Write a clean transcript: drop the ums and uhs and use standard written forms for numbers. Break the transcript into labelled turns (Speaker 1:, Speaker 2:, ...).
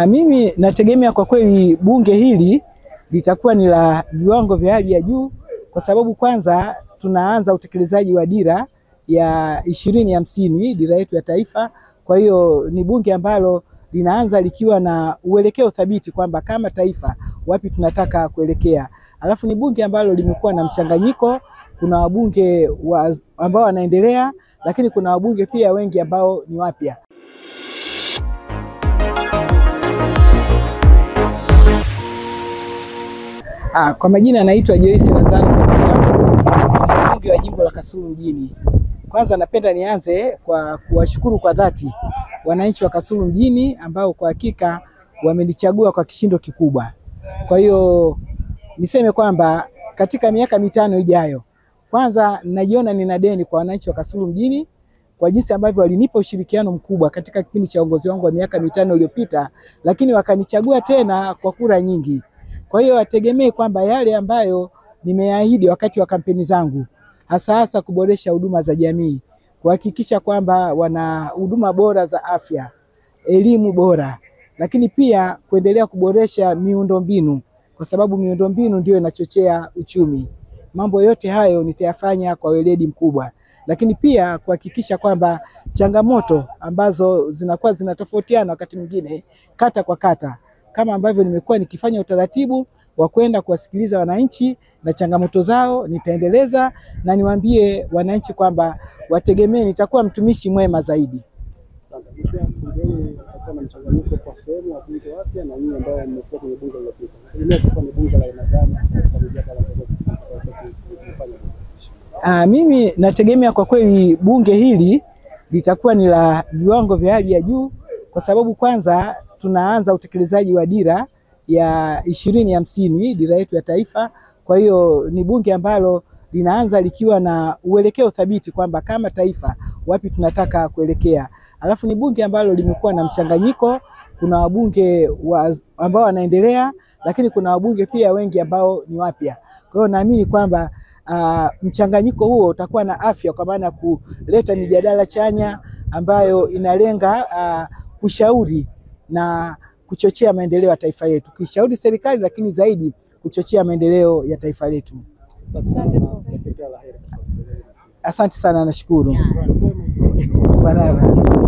Speaker 1: Mimi nategemea kwa kweli bunge hili litakuwa ni la viwango vya hali ya juu, kwa sababu kwanza tunaanza utekelezaji wa dira ya 2050, dira yetu ya taifa. Kwa hiyo ni bunge ambalo linaanza likiwa na uelekeo thabiti kwamba kama taifa wapi tunataka kuelekea. Alafu ni bunge ambalo limekuwa na mchanganyiko, kuna wabunge ambao wanaendelea, lakini kuna wabunge pia wengi ambao ni wapya. Kwa majina anaitwa Joyce Lazaro, mbunge wa jimbo la Kasulu mjini. Kwanza napenda nianze kwa kuwashukuru kwa dhati wananchi wa Kasulu mjini ambao kwa hakika wamenichagua kwa kishindo kikubwa. Kwa hiyo niseme kwamba katika miaka 5 ijayo, kwanza najiona nina deni kwa wananchi wa Kasulu mjini kwa jinsi ambavyo walinipa ushirikiano mkubwa katika kipindi cha uongozi wangu wa miaka 5 iliyopita, lakini wakanichagua tena kwa kura nyingi. Kwa hiyo wategemee kwamba yale ambayo nimeahidi wakati wa kampeni zangu, hasa kuboresha huduma za jamii, kuhakikisha kwamba wana huduma bora za afya, elimu bora, lakini pia kuendelea kuboresha miundombinu, kwa sababu miundombinu ndio inachochea uchumi. Mambo yote hayo nitayafanya kwa weledi mkubwa, lakini pia kuhakikisha kwamba changamoto ambazo zinakuwa zinatofautiana wakati mwingine kata kwa kata, kama ambavyo nimekuwa nikifanya utaratibu wa kwenda kuwasikiliza wananchi na changamoto zao, nitaendeleza na niwaambie wananchi kwamba wategemee nitakuwa mtumishi mwema zaidi.
Speaker 2: Asante. Bunge kwa mchanganyiko kwa sehemu wa bunge wapya na nyinyi ambao mmekuwa kwenye bunge lililopita. Tegemea kwa ni bunge la aina gani
Speaker 1: mimi nategemea kwa kweli bunge hili litakuwa ni la viwango vya hali ya juu, kwa sababu kwanza tunaanza utekelezaji wa dira ya 2050, dira yetu ya taifa. Kwa hiyo ni bunge ambalo linaanza likiwa na uelekeo thabiti kwamba kama taifa wapi tunataka kuelekea. Alafu ni bunge ambalo limekuwa na mchanganyiko, kuna wabunge ambao wanaendelea, lakini kuna wabunge pia wengi ambao ni wapya. Kwa hiyo naamini kwamba mchanganyiko huo utakuwa na afya, kwa maana kuleta mijadala chanya ambayo inalenga kushauri na kuchochea maendeleo ya taifa letu, kushauri serikali, lakini zaidi kuchochea maendeleo ya taifa letu. Asante sana, nashukuru. Barabara.